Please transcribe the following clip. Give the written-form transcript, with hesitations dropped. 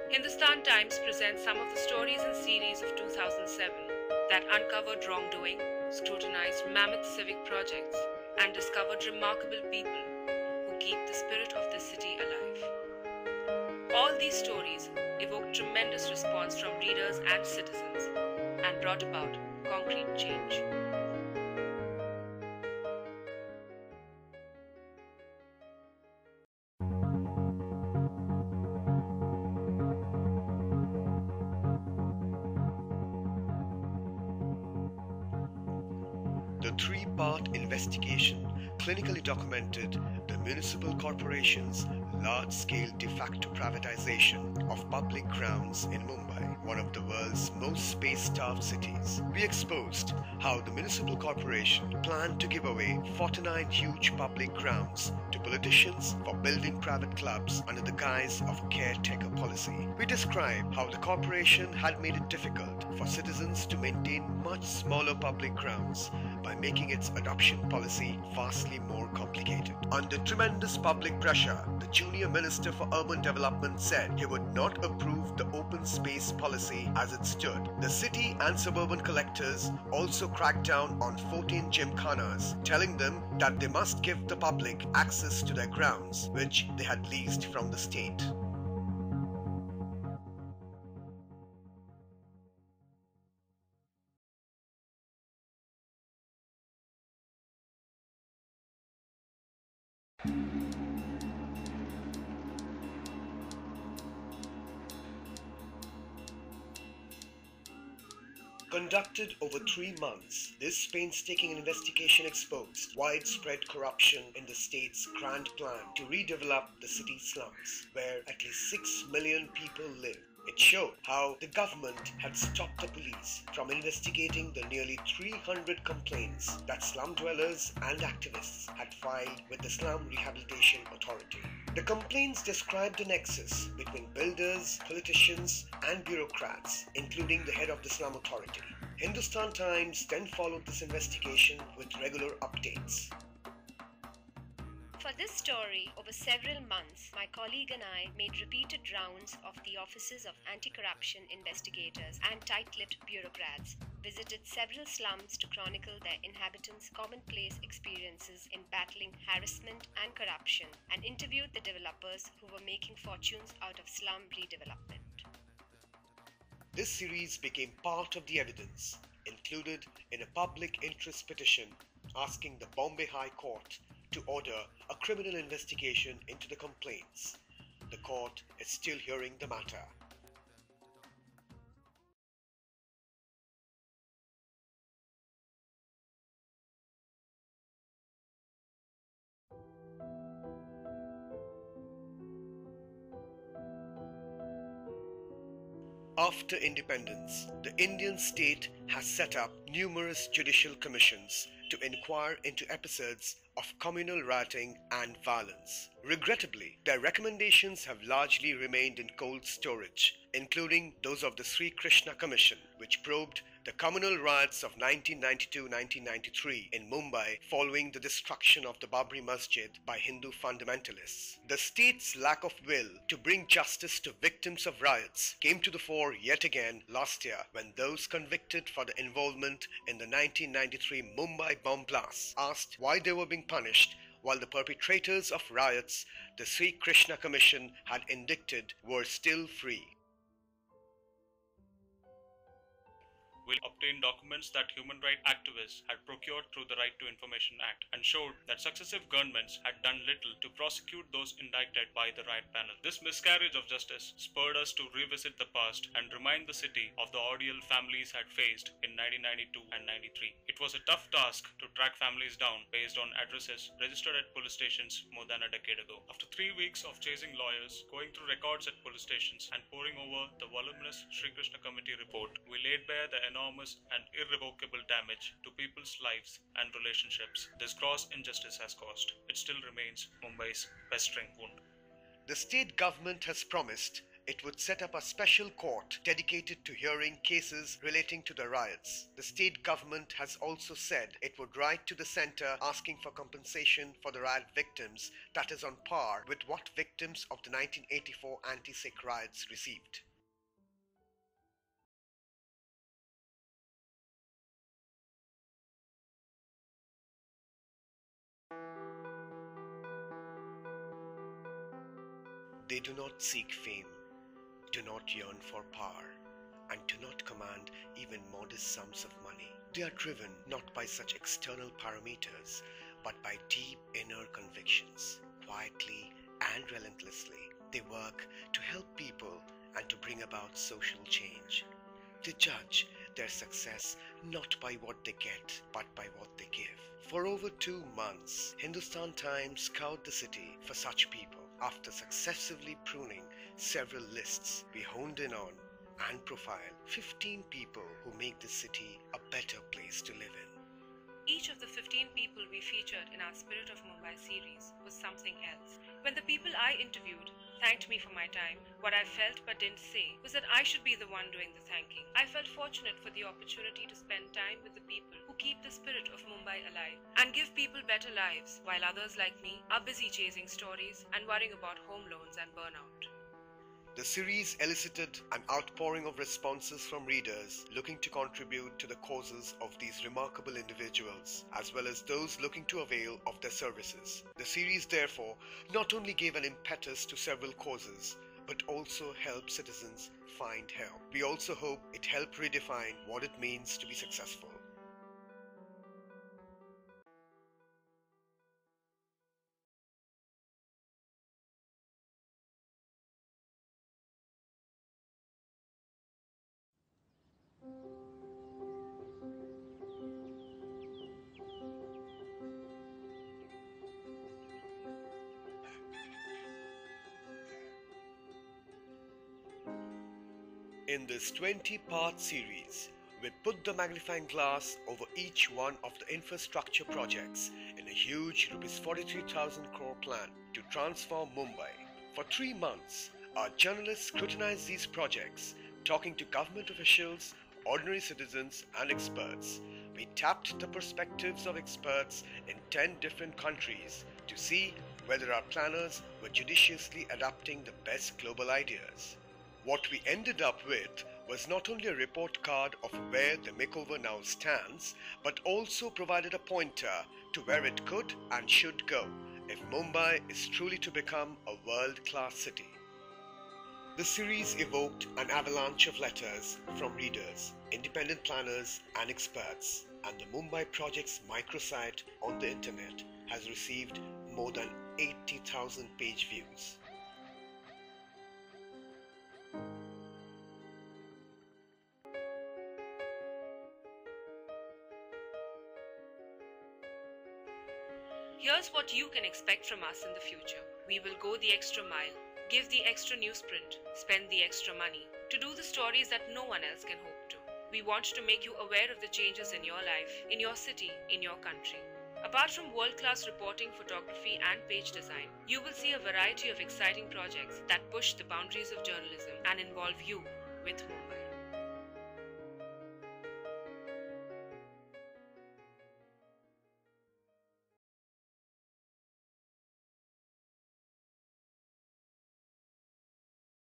Hindustan Times presents some of the stories and series of 2007 that uncovered wrongdoing, scrutinized mammoth civic projects, and discovered remarkable people who keep the spirit of this city alive. All these stories evoked tremendous response from readers and citizens and brought about concrete change. The three-part investigation clinically documented the municipal corporation's large-scale de facto privatization of public grounds in Mumbai, one of the world's most space-starved cities. We exposed how the municipal corporation planned to give away 49 huge public grounds to politicians for building private clubs under the guise of a caretaker policy. We described how the corporation had made it difficult for citizens to maintain much smaller public grounds by making its adoption policy vastly more complicated. Under tremendous public pressure, the junior Minister for Urban Development said he would not approve the open space policy as it stood. The city and suburban collectors also cracked down on 14 gymkhanas, telling them that they must give the public access to their grounds, which they had leased from the state. Conducted over 3 months, this painstaking investigation exposed widespread corruption in the state's grand plan to redevelop the city's slums, where at least 6 million people live. It showed how the government had stopped the police from investigating the nearly 300 complaints that slum dwellers and activists had filed with the Slum Rehabilitation Authority. The complaints described a nexus between builders, politicians, and bureaucrats, including the head of the Slum Authority. Hindustan Times then followed this investigation with regular updates. For this story, over several months, my colleague and I made repeated rounds of the offices of anti-corruption investigators and tight-lipped bureaucrats, visited several slums to chronicle their inhabitants' commonplace experiences in battling harassment and corruption, and interviewed the developers who were making fortunes out of slum redevelopment. This series became part of the evidence included in a public interest petition asking the Bombay High Court to order a criminal investigation into the complaints. The court is still hearing the matter. After independence, the Indian state has set up numerous judicial commissions to inquire into episodes of communal rioting and violence. Regrettably, their recommendations have largely remained in cold storage, including those of the Sri Krishna Commission, which probed the communal riots of 1992-1993 in Mumbai following the destruction of the Babri Masjid by Hindu fundamentalists. The state's lack of will to bring justice to victims of riots came to the fore yet again last year when those convicted for the involvement in the 1993 Mumbai bomb blasts asked why they were being punished while the perpetrators of riots the Sri Krishna Commission had indicted were still free. Will obtain documents that human rights activists had procured through the Right to Information Act and showed that successive governments had done little to prosecute those indicted by the riot panel. This miscarriage of justice spurred us to revisit the past and remind the city of the ordeal families had faced in 1992 and 93. It was a tough task to track families down based on addresses registered at police stations more than a decade ago. After 3 weeks of chasing lawyers, going through records at police stations, and poring over the voluminous Sri Krishna Committee report, we laid bare the enormous and irrevocable damage to people's lives and relationships this gross injustice has caused. It still remains Mumbai's festering wound. The state government has promised it would set up a special court dedicated to hearing cases relating to the riots. The state government has also said it would write to the centre asking for compensation for the riot victims that is on par with what victims of the 1984 anti-Sikh riots received. They do not seek fame, do not yearn for power, and do not command even modest sums of money. They are driven not by such external parameters, but by deep inner convictions. Quietly and relentlessly, they work to help people and to bring about social change. They judge their success not by what they get, but by what they give. For over 2 months, Hindustan Times scoured the city for such people. After successively pruning several lists, we honed in on and profiled 15 people who make the city a better place to live in. Each of the 15 people we featured in our Spirit of Mumbai series was something else. When the people I interviewed thanked me for my time, what I felt but didn't say was that I should be the one doing the thanking. I felt fortunate for the opportunity to spend time with the people who keep the spirit of Mumbai alive and give people better lives, while others like me are busy chasing stories and worrying about home loans and burnout. The series elicited an outpouring of responses from readers looking to contribute to the causes of these remarkable individuals, as well as those looking to avail of their services. The series, therefore, not only gave an impetus to several causes, but also helped citizens find help. We also hope it helped redefine what it means to be successful. In this 20-part series, we put the magnifying glass over each one of the infrastructure projects in a huge ₹43,000 crore plan to transform Mumbai. For 3 months, our journalists scrutinized these projects, talking to government officials, ordinary citizens, and experts. We tapped the perspectives of experts in 10 different countries to see whether our planners were judiciously adapting the best global ideas. What we ended up with was not only a report card of where the makeover now stands, but also provided a pointer to where it could and should go if Mumbai is truly to become a world-class city. The series evoked an avalanche of letters from readers, independent planners, and experts, and the Mumbai project's microsite on the internet has received more than 80,000 page views. Here's what you can expect from us in the future. We will go the extra mile, give the extra newsprint, spend the extra money to do the stories that no one else can hope to. We want to make you aware of the changes in your life, in your city, in your country. Apart from world-class reporting, photography, and page design, you will see a variety of exciting projects that push the boundaries of journalism and involve you with Mumbai.